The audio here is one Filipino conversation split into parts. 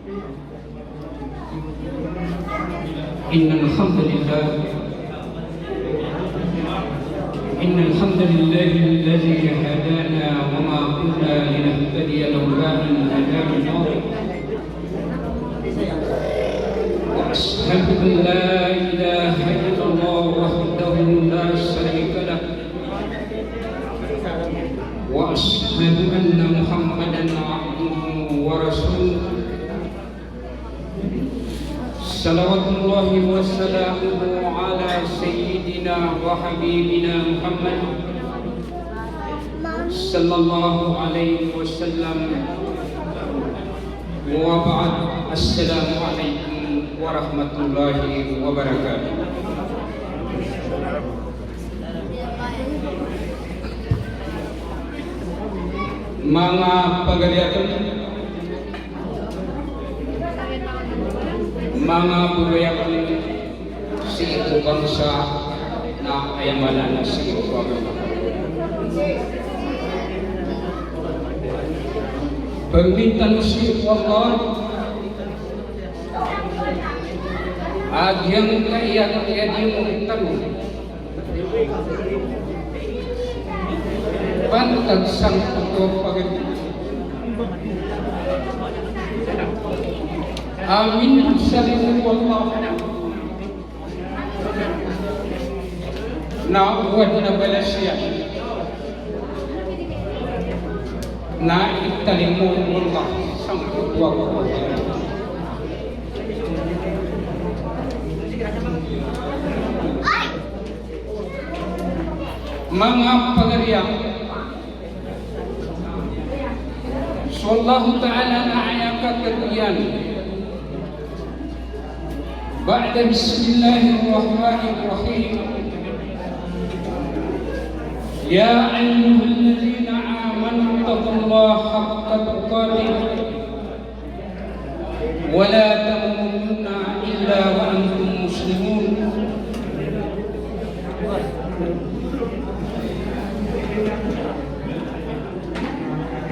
إن الحمد لله الذي هدانا وما كنا لنهتدي لولا أن هدانا الله وأشهد أن لا إله إلا الله وحده لا شريك له وأشهد أن محمدا عبده ورسوله صلوات الله وسلامه على سيدنا وحبيبنا محمد صلى الله عليه وسلم وبعد. السلام عليكم ورحمة الله وبركاته. Mga pagaliatan, mga bubayakan si ibu bangsa na ayamanan na si ibu bangsa. Pagmintan si ibu Allah agyang kayak di muntan pantag sang puto pagin. Amin salim wallah na buat na balasya na italimu wallah sang puto mga pagariya sallallahu ta'ala na ayakat katiyan. بعد بسم الله الرحمن الرحيم يا أيها الذين آمنوا اتقوا الله حق تقاته ولا تموتن إلا وأنتم مسلمون.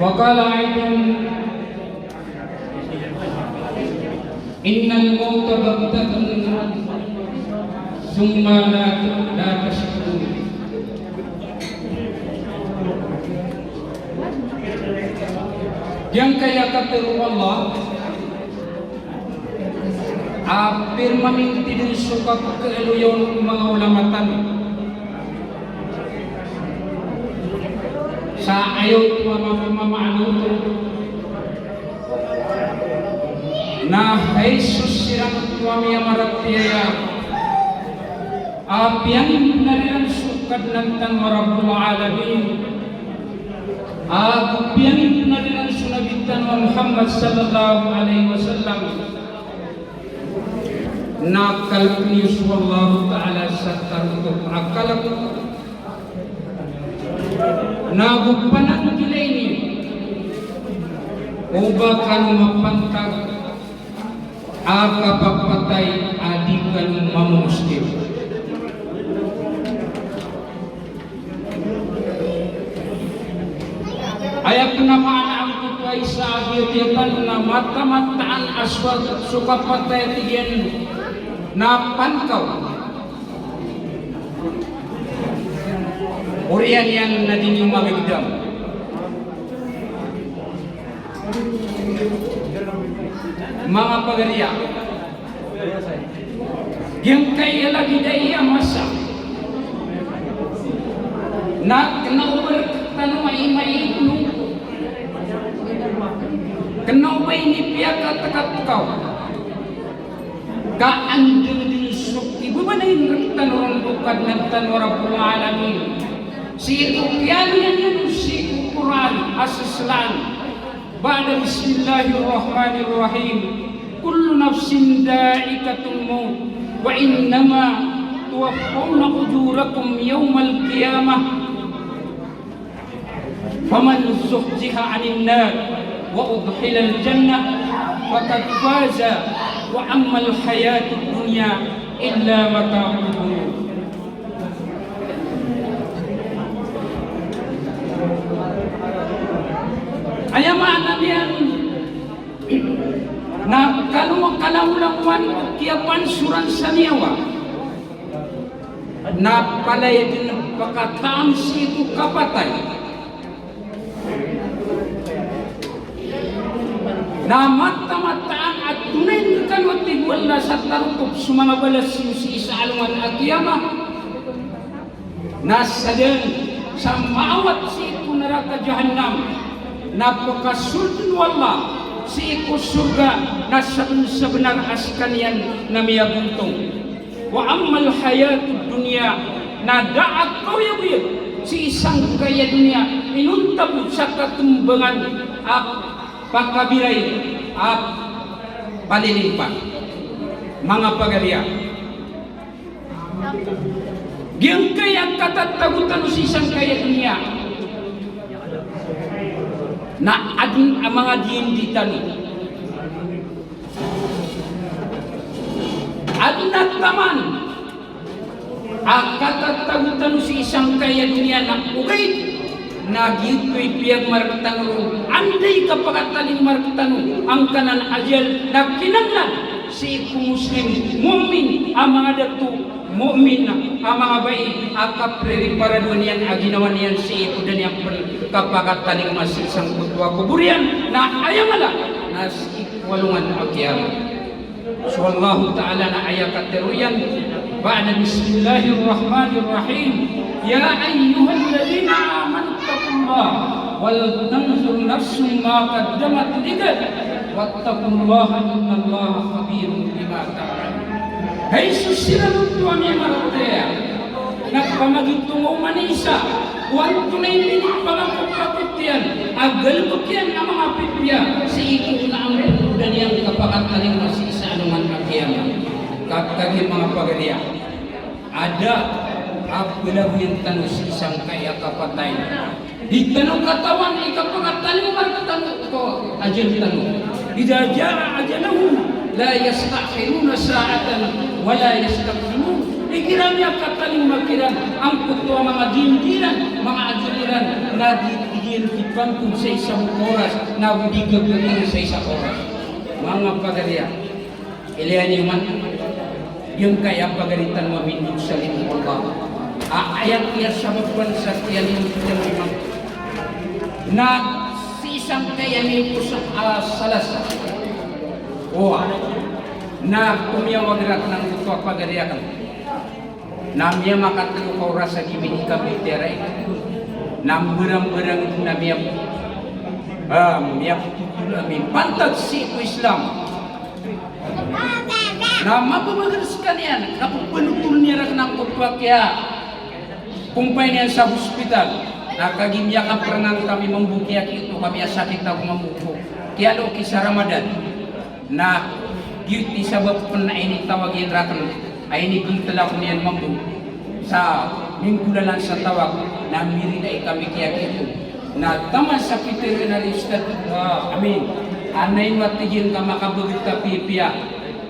وقال أيضا إن الموت بغتة ثم لا تشعرون. Yang kaya katakan Allah firman ini tidak suka keeluyon mga ulamatan sa ayaw mamamaano na Jesus sirang tuami amaratiya apiang nariran sukad ng Rabbul Alamin apiang nariran sunabitan wa Muhammad sallallahu alaihi wasallam na kalpunius wallahu ta'ala sa tarutok akalak na gupanan nila ini ubakan mapantag kapapatay adikan mamuslim. Ayak naman ang tutuay sa agiyatipan na mata-mataan aswag sukapatay tigyan na pankaw. Uriyan yan na din yung magigdam. Mga pagariya yang kaya lagi daya masa na kenaubar tanumay maikno kenaubay ni piyaka takat kau kaandil din sukti bubanayin tanurang bukad ng Rabbul Alamin si Qur'an yan si Qur'an asaslan. Ba'da bismillahirrahmanirrahim kullu nafsin da'iqatul maut wa innama tuwaffawna ujurakum yawmal qiyamah faman zuhziha 'anil nar wa udkhila al jannah faqad faza wa ammal hayatud dunya illa mata'ul ghurur. Ayaman nabiyan na kalaulangan o kiyapansuran sa niyawa na palaya din ng pagkataang sigo kapatay na mata-mataan at tunay kalwatig wala sa tarutok sa mga balas si isa alungan at kiyama nasa din sa maawat si ito naraka jahannam napakasultan wala si iko surga nasa sa benar askanian na miyaguntong wa ammal hayatud dunya na daat ko yawid si isang kaya dunia inuntab sa katumbangan at pagkabiray at palilimpan mga pagaliya giyang kaya katatagutan si isang kaya dunia na adin ang mga diinditan at nataman ang katatagutan si isang kaya dunia na ugay na gito'y piyag maragtanong anday kapagataling maragtanong ang kanan ajal na kinanglan si iku muslim mu'min ang mga datu mu'min ang mga bayi ang kapreparaduan yan ang ginawa niyan si iku dan yang kapagataling masisang kutwa kuburian na ayamala na si ikwalungan agyam so Allah ta'ala na ayakateruyan ba'da bismillahirrahmanirrahim ya ayyuhalladzina amanu taqullah wal tanzur nafsum ma qaddamat ligad wattaqullaha innallaha khabirun bima ta'malun. Hai susiran tua mi maratea nagpamagitungo manisa wan tunay minit pangapapitian agal bukian ang mga pipya si iku na ang dan yang kapakataling masisa anuman akyama kakagi mga pagaliya ada apabila yang tanong si isang kaya kapatay di tanong katawan ikapagataling markatanong ko ajal tanong idha jaa ajalahu la yastakhiruna sa'atan wala yastaqdimun ikiranya kataling makiran ang kutwa mga dindiran mga ajuliran na ditigil dipangkod sa isang oras na budigagagin sa isang oras mga pagaliya ilihan yung man yung kaya pagalitan mo minum salim Allah ayat niya sa magbansa yan yung imam na si isang kaya niyo sa salasa na kumiyawag rat ng kutwa pagaliakan na miya makatalo ka oras sa gimini kami teray na berang-berang na miya pantag si Islam na mapabagaskan yan kapapanutul niya rin ng kutwa kaya kumpay niya sa hospital na kagimya ka perenang kami membukiak itu kami sakit ako mamukho kaya lo kisah Ramadan na beauty sabab pun ini tawagin rakan ay ini gultala ko niyan mambu sa mingkulalan sa tawag na miri na kami kaya itu na tama sa Peter na listat amin anayin matigin ka makabagit ka pipiya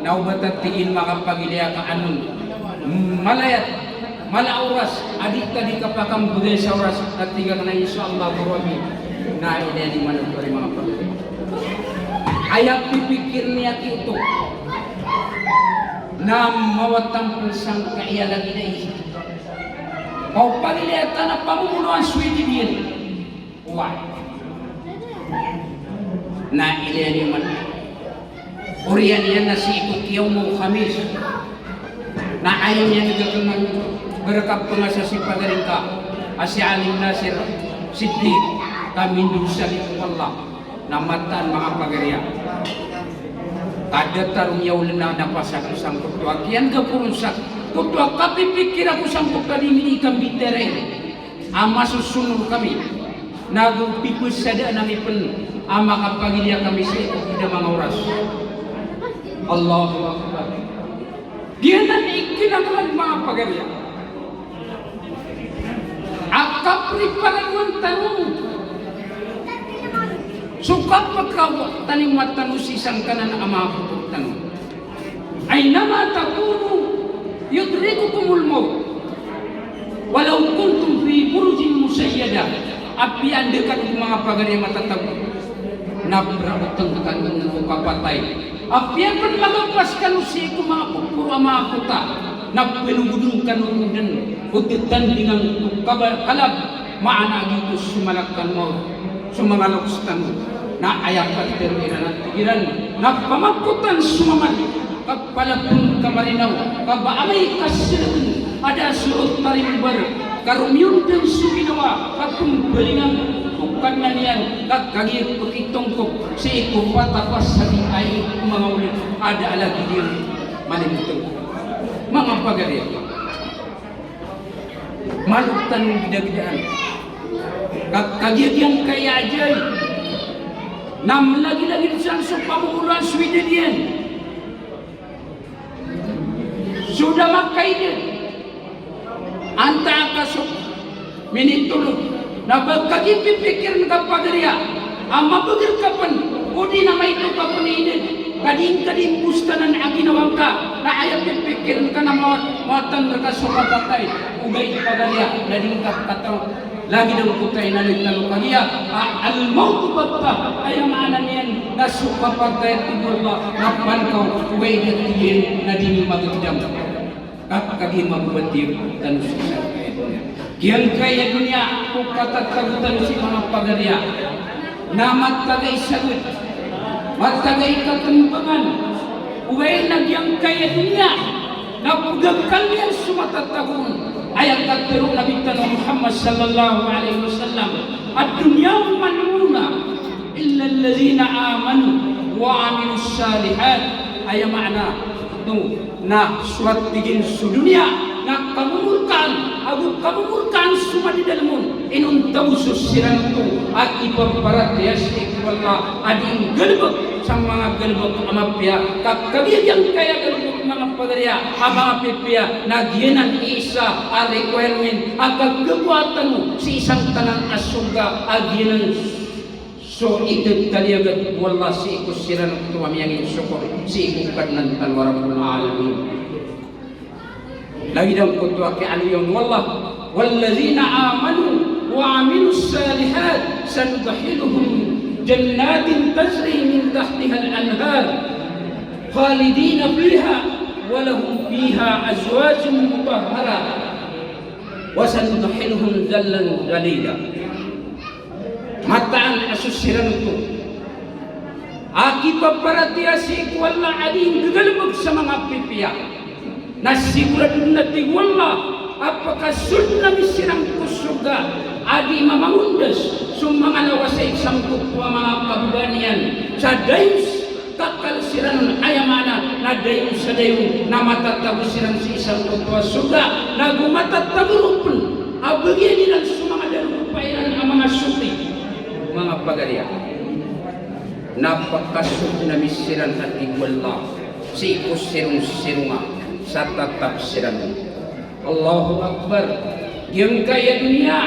na ubatat tigin makapagilya ka anun malayat malauras adik tadi kapakam budaya sa oras at tigang na insyaAllah burabi na ini managpari mga pagkakas ayat pipikir niya ito na mawatampul sang kaiyalan inay kau pagiliyatan na pamumunuan suwiti din why na ilihan yung man uriyan yan na si ito kiyaw mo Khamis na ayaw niya nagkakunang berekap pengasa si pagaring ka asi Alim Nasir Siddiq kami salim Allah namatan mga pagariya kada tarung yaulin na napasak sang kutwa kian ka kurunsak kutwa kapipikir ako sang kutwa dimini kami tereng ama susunod kami nagpipus sada nami pen ama kapagilya kami sa ito tidak mga oras Allahu Akbar dia na ikinagalan mga pagariya akapri pananuan tanong sukat pagkawa taning matano si isang kanan ang mga putong tanong ay nama takunu yudrikukumul maut walau kuntum fi burujin musayyada api anda kan mga pagariya matatago nabrautang kanon ko kapatay. Apian pun magapas kanusi ko mga pupura mga puta. Napinugudong kanon din. Utitan dingang kalab. Maana gitu sumalakkan mo. Sumangaloksan mo. Na ayapat pero inanatigiran. Napamakutan sumaman. Kapalapun kamarinaw. Kabaamay kasilun. Ada surut tarimbar. Karumyun din suminawa. Kapung belingang. Bukan na niyan, kagagit pagkitongkok sa ikupatapas sa ay mga ulit, ada lagi din malimutan. Mga pagariya, maluktan ng gidagdaan, kagagit yang kaya dyan, nam lagi-lagi diyan sa pamumulan Sweden yan. Sudah makai din, anta kasok, minitulog, na pagkagipipikir ng kapagariya, ang mapagir kapan, kuni na may ito kapuninin, kading-kading gusta na naginawang ka, na ayaw pipikir ka na mawatan na kasukapatay, ugay pagariya, na din kakataw, lagi daw kutay na nagtalo kagiya, al-mawtu bagpa, ay ang maanan yan, na sukapatay at tibulba, na pankaw, ugay natigin, na din magagdam, kakagi magbati, tanong sa yang kaya dunia kung katatagutan si mga pagarya na matagay sagot, matagay katumbangan, uway nagyang kaya dunia na pugagkan niya sumatatagun ay ang katero Nabi Muhammad sallallahu alaihi wasallam at dunya manuna illa alladhina amanu wa amilus salihat ay makna no na suat tigin sa dunia na kamumurkaan suma di dalamon inuntaw susiran to at ipaparat yasik wala ading galbag sa mga galbag amapya kakabiyang kaya galbag mga pagarya mga pipya na giyanan isa a requirement ang kaggabuatan mo si isang tanang asuga agyanan so ikut kaliagat wala si ikusiran to amiyang insukor si ikukad ng tanwarabul alamin. Lagi daw kutwa kay ano yung wallah wallazina amanu wa amilus salihat sanudkhiluhum jannatin tajri min tahtiha al-anhar khalidina fiha wa lahum fiha azwajun mutahhara wa sanudkhiluhum dhallan dhalila. Mataan asusiran ito aki paparatiasi wala ading gagalbag sa mga pipiya nasigurado natin wala apakah sunna misirang kusuga adi mamangundas sumangalawa sa isang kupwa mga kabudanian sa dayos kakalsiran ayamana na dayos sa dayon na matatago silang sa isang kupwa suga na gumatatago pun abagyan nilang sumanga darupairan ang mga suti mga pagarya napakasuk na misiran at iwala si ikusirong-sirunga sa tatapsiran. Allahu Akbar. Yang kaya dunia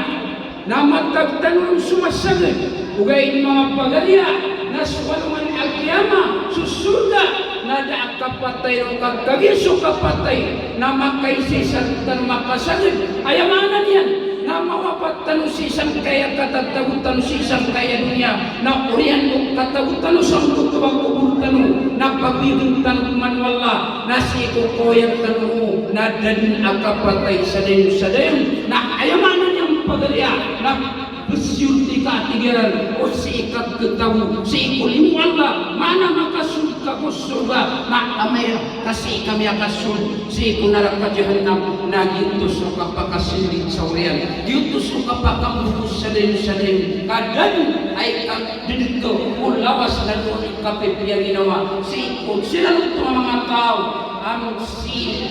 na matagtanong sumasagad ugay mga pagarya na suwaluman al-qiyama susuda na daak kapatay o kagagiso kapatay na makaisisan tan makasagad ayamanan yan na mawapatan si isang kaya katatagutan si isang kaya dunia na urian o katagutan sa tutuwang kubutan na pagbibing tanong wala na si kukoyang tanong na dan akapatay sa dayon na ayamanan yung pagalya na besyulti katigiran o si ikat ketawu si ikulim wala mana makasul kakusuga na amay kasi kami akasul si ikunarak ka jahannam na giutos o kapakasilid sa urian giutos o kapakamutos sa dayon kadan ay didito o lawas na doon kapipiyang ginawa si ikot sila nito mga tao ang si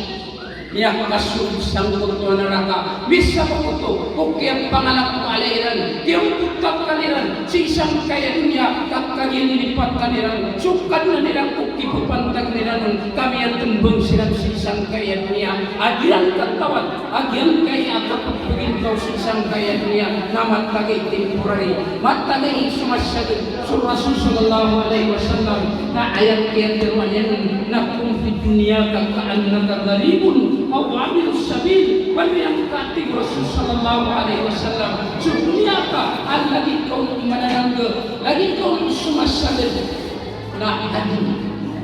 niya kasul sangkot to neraka bisa pamuto o kaya panganak ko alairan yung putak kaniran si isang kaya dunia kakagin nilipat kaniran sukat na nilang kukipupantag nilang kami at tumbang silang si isang kaya dunia adian katawan adian kaya kapagpagin daw si isang kaya dunia na matagay temporary matagay sumasyagin sur Rasul sallallahu alaihi wasallam na ayat kaya dirwan yan na kung di dunia kakaan na kagalibun أو عملوا السبيل balu yang kati Rasul sallallahu alaihi wasallam dunia ka al lagi kau mananangga lagi kau sumasalid na hadi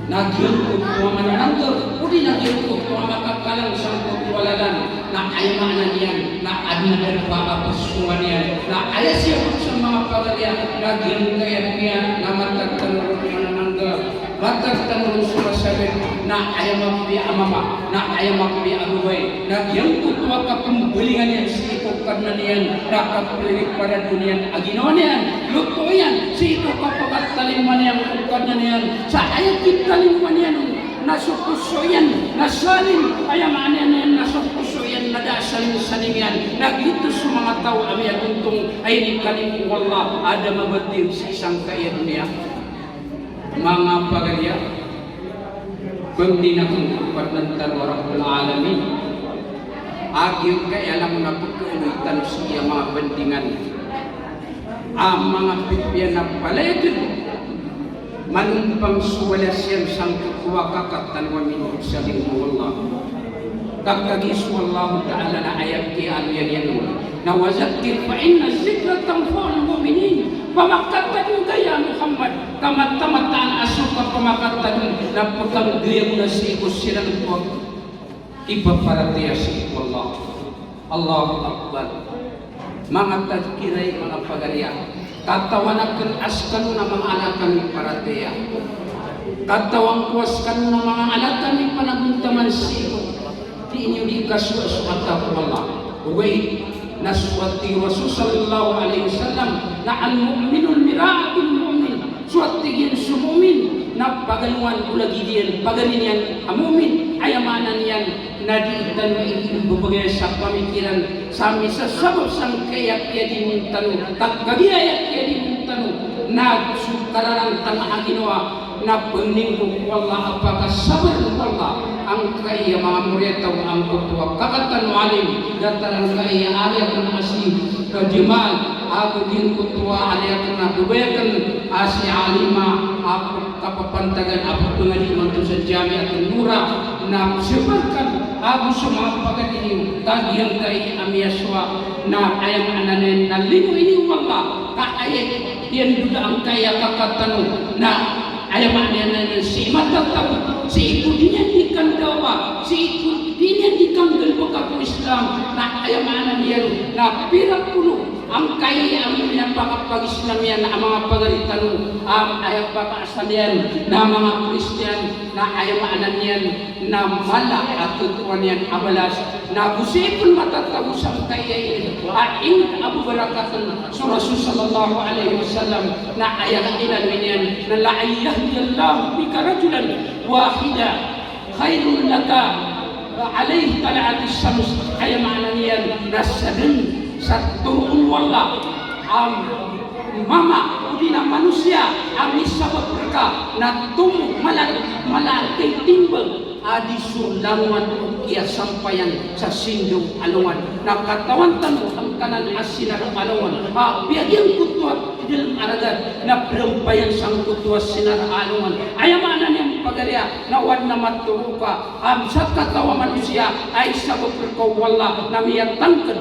na giyon ko mananangga udi na giyon ko makakalang sang walalan na ayamanan yan na adna dari pagkapasuan yan na ayas yan sa mga pagalian na giyon kaya niya na matagtanong mananangga matagtanong sumasalid na ayamak di amama na ayamak di agaway na yang kutuwa ka pembulingan yan si ito karena niyan na kapulirik pada dunia aginawa niyan luto yan si ito kapagat taliman yan karena niyan sa ayat taliman yan nasukuso yan nasalim ayamaan yan nasukuso yan nadasalim salim yan nagito sa mga tao ami at untong ay ni kalim wallah ada mabatir sa isang kaya dunia mga pagalian kundi na kung kapatnantan Rabbul Alamin agil kaya lang na pagkaulitan siya mga bandingan ang mga pipian na paligid manumpang suwalas yan sang kukuha kakatan wa minum salim Allah kakagis wallahu ta'ala na ayat ki alyan yan na wazakir fa inna zikra tanfa'ul mu'minin pamakatan gaya Muhammad tamat-tamatan asuka pamakatan na pagkagaya mo na si ikos silang tuwag ipaparatiya si Allah Allahu Akbar mga tagkiray mga pagalya katawanakan askan na mga anakan ni paratiya katawang kuwaskan na mga anakan ni panaguntaman si di inyo di kaswa-swata ko Allah uway naswati Rasul sallallahu alaihi wasallam na al-mu'minul mira'atul mu'min suwatigin sumumin na pagaluan ulagi diyan pagalinian amumin ayamanan yan na diitan na ibubagay sa pamikiran sa misa sabab sang kayak ya dimintanu kagagiyaya ya dimintanu na sukararang tanah ginawa na peningkuk wallah apakah sabar wallah ang kaya mga mureta ang kutuwa kakatan alim dataran kaya aliatan asli jimal aku din kutuwa aliatan na dubayakan asli alima aku kapapantagan aku pengaliman tu sa jamiatul nura na sebarkan aku semua pagat ini tadi yang kaya amiaswa na ayam ananen na limo ini wallah ka ayat yang duda ang kaya kakatan na ayam ananen si matatang si ikudinya dikandawa si ikudinya dikanggal bakaku Islam na ayam ananen na pirak puno ang kaya ang pinapakapag Islam yan na mga pagalitan ayam baka asalian na mga Kristiyan na ayam ananen na mala at tutuan yan abalas na busipon matatapos ang kaya yan ingat Abu Barakatan sa Rasul sallallahu alaihi wasallam na ayat ilan yan na la'ayyahiyallahu bika rajulan wahida khairun laka alaihi tala'atis syams kaya maanan yan na sadun sa turun wallah mama udina manusia ami sabab mereka na tum malalaki timbang adi sulangan kia sampayan sa sindong alungan na katawan tanu ang kanan asinar alungan biagyan kutuat dalam aragan na perampayan sang kutuat sinar alungan ayamanan yang pagarya na wad na maturuka sa katawa manusia ay sabab mereka wallah na miyatangkan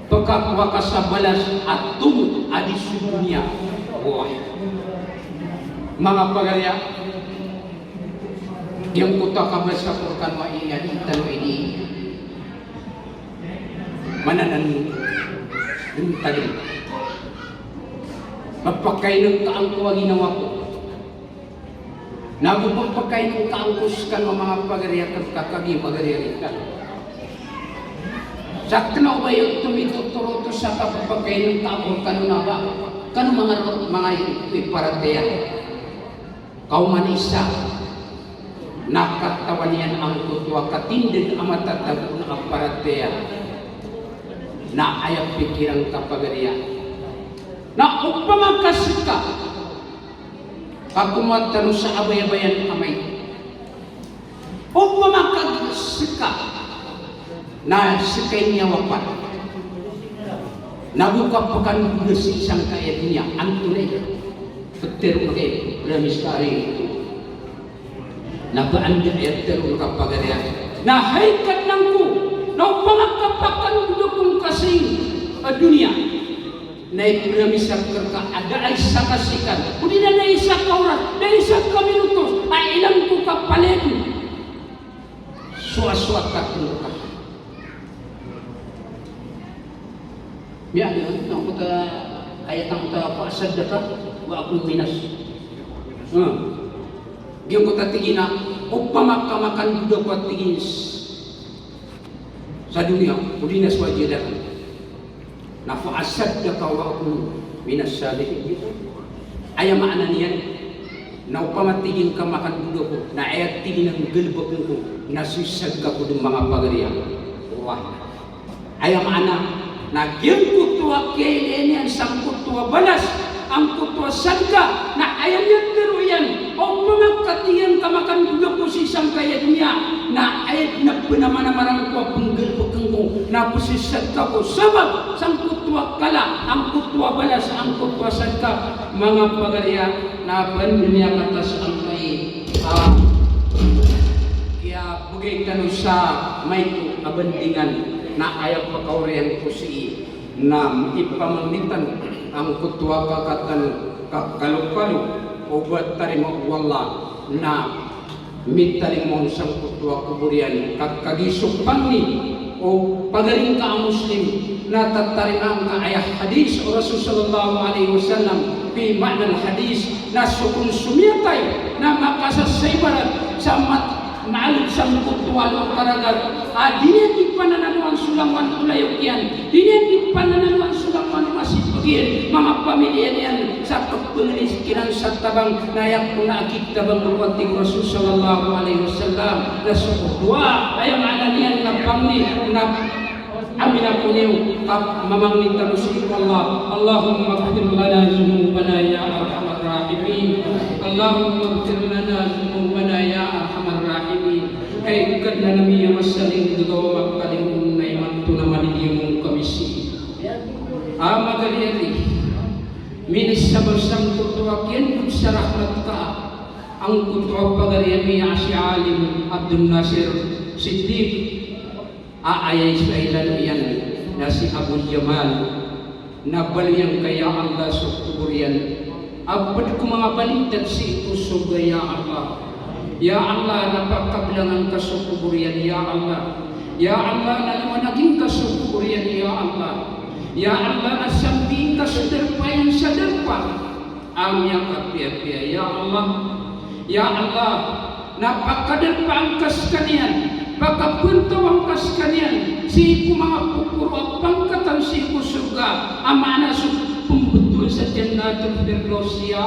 pagkakuha ka sa balas at tumut adi sudunya wah mga pagarya yang kuta kabel sa purkan wa iya italo ini mananan tadi magpakay ng kaangko ang ginawa ko nagpapakay ng kaangkos kan mga pagarya kakagi pagarya ka sakna ba yung tumituturo to sa kapapagay ng kaangko kanuna ba kan mga iparateya kauman isa nakatawan yan ang kutuwa katindig ang matatagong aparateya na ayap pikirang kapagariya na upamagkasika pagkumatano sa abay-abayan amay upamagkasika na sikay niya wapat nagukapagkan si isang kayat niya ang tunay pero magay ramiskari nabaanda ayat terung kapagarya na haikat lang ko na pangakapakan ko kung kasing dunia na ipinamisang ka ada ay sa kasikan kung na isa ka oras na isa ka minutos ay ilang ko kapalit suwa-suwa ka ka biya no ko ta kaya tang ta paasad ka wa akong minas diyo ko ta tigina o pamakamakan ko ko tigin sa dunia udinas wajidah na faasad ka wa akong minas salihin aya maana niyan na upamatigin ka makan dugo ko na ayat tigin ang galbog ko nasusag ka ko ng mga pagariya wah aya maana na gyud ko tuwa kay niyan sang kutuwa balas ang kutuwa sadka na ayam yan pero yan o pamagkatiyan ka makan dugo ko si isang kaya dunia na ayat na pinamanamarang ko ang galbog ko na pusisad ka ko sabab sang kutuwa kala ang kutuwa balas ang kutuwa sadka mga pagariya na dunia katas ang kay kaya bugay ka sa may abandingan na ayaw pakaurihan ko si na ipamamitan ang kutuwa kakatan kakalupalo o buat tarimo wala na mitaling mo sang kutuwa kuburian kagisupang ni o pagaling ka ang Muslim na tatarinang ka ayah hadis o Rasul sallallahu alaihi wasallam fi makna hadis na sukun sumitay na makasasaybaran sa maalog sa kutuwa o karagar diniti panananuan sulangan ulayok yan diniti panananuan sulangan masipagin mga pamilya yan sa pagpanglis kinang sa tabang nayak kung naakit tabang ruwating Rasul sallallahu alaihi wasallam na sukudwa ay ang alanian na pangni na amin ako niyo mamangnin talo sa Allah Allahumma gfir lana zunubana ya arhamar rahimin Allahumma gfir lana zunubana ya arhamar rahimin kay ikad na nami ang masaling gagawa magkalingon na imanto naman mong kamisi magaliyari minis sa basang kutuwa kiyan kung sa rahmat ka ang kutuwa pagariyan niya si Alim Abdul Nasir Siddiq aayay sa ilan yan na si Abu Jamal na baliyang kaya Allah sa kuburian abad ko mga baliktad si ito sugay ya Allah ya Allah napagkabilangan ka sa kuburian ya Allah naliwanagin ka sa kuburian ya Allah nasambihin ka sa derpayan sa derpa amya kapya-pya ya Allah napakaderpaan kas kanian pagkapuntaw kas kanian si ko mga pukuro at pangkatan si ko surga amana sa pumbutul sa jannatul firdaus ya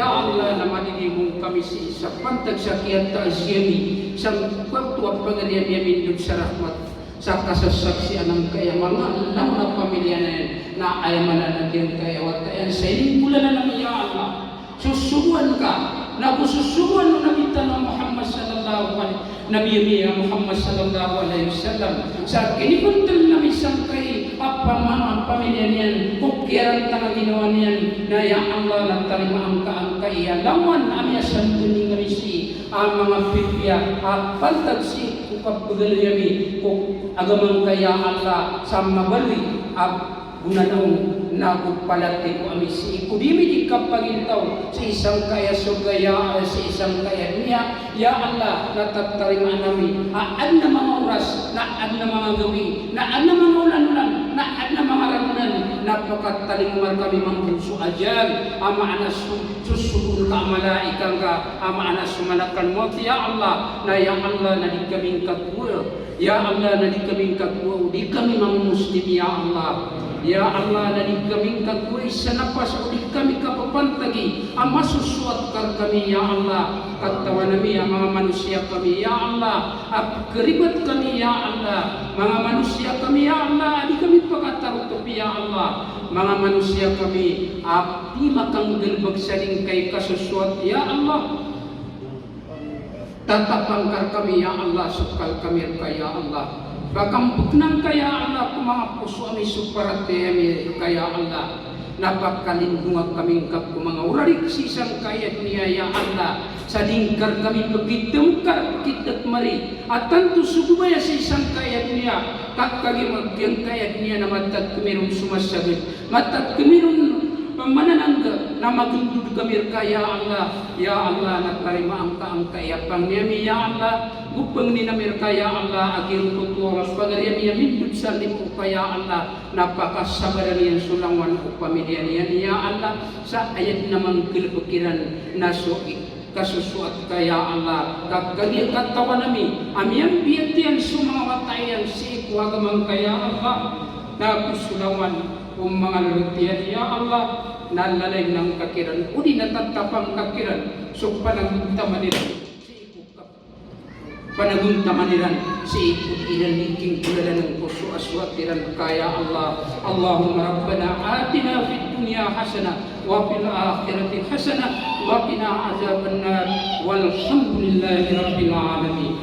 Allah na manigimong kami sa pantag sa kiyat ta'asyami sa kwento at pangariyan yamin dun sa rahmat sa kasasaksiyan ng kaya mga alam na pamilya na yan na ay mananagyan kaya watayan sa ining bulan na namin ya Allah susubuan ka na susubuan mo namin tanong Muhammad sallallahu alaihi Nabi Muhammad sallallahu alaihi wasallam sa kinipuntal namin sang kay apamang pamilya niyan kukyaran tanga ginawa niyan na ya Allah na tarima ang kaangkaya lawan amya san kuning risi ang mga fitya pantag si kupagpagaliyami kung agamang kaya Allah sa mabali gunanong nagpalati ko ami si kudimi di kapagintaw sa isang kaya sugaya sa isang kaya niya ya Allah natatarima namin aan na mga oras aan na mga gawi aan na mga ulan-ulan aan na mga ramunan napakatalimar kami mangbuso ajan amaana susubun ka malaikang ka amaana sumanakan mo ya Allah na ya Allah na di kaming katwa ya Allah na di kaming katwa di kami mga muslim ya Allah ya Allah na di kaming kagway sa napas o di kami kapapantagi ang masusuat kar kami ya Allah katawa nami ang mga manusia kami ya Allah at keribat kami ya Allah mga manusia kami ya Allah di kami pagkatarutup ya Allah mga manusia kami di makang galbag saling kay kasusuat ya Allah tatapangkar kami ya Allah sukal kami ya Allah Bakang buknang kaya Allah kung mga puso ami suparat kaya Allah napakalindungan kaming kap mga urarik si isang kayat niya ya Allah sa dingkar kami pagkitemkar kitat mari at tanto sugubaya si isang kayat niya kakagi magyang kayat niya na matat kumirong sumasagot matat kumirong mananangga na magundud kami kaya Allah natarima ang kaayapang niyami ya Allah gupang ni namir kaya Allah agil kutuwas pagarian niya mindud sa limu kaya Allah napakasabaran niya sulangan o pamilya niya ya Allah sa ayat namang kilpukiran na kasusuat kaya Allah kakagil katawan nami amiyang biyatian sumawatayan si ikuagamang kaya Allah na kusulawan mga lulutian ya Allah nalalay ng kakiran udi natatapang kakiran so panaguntaman si ikut ilan niking kulalan ng puso aswatiran kaya Allah Allahumma Rabbana atina fid dunya hasana wa fil akhirati hasana wa qina azabannar walhamdulillahi rabbil alamin.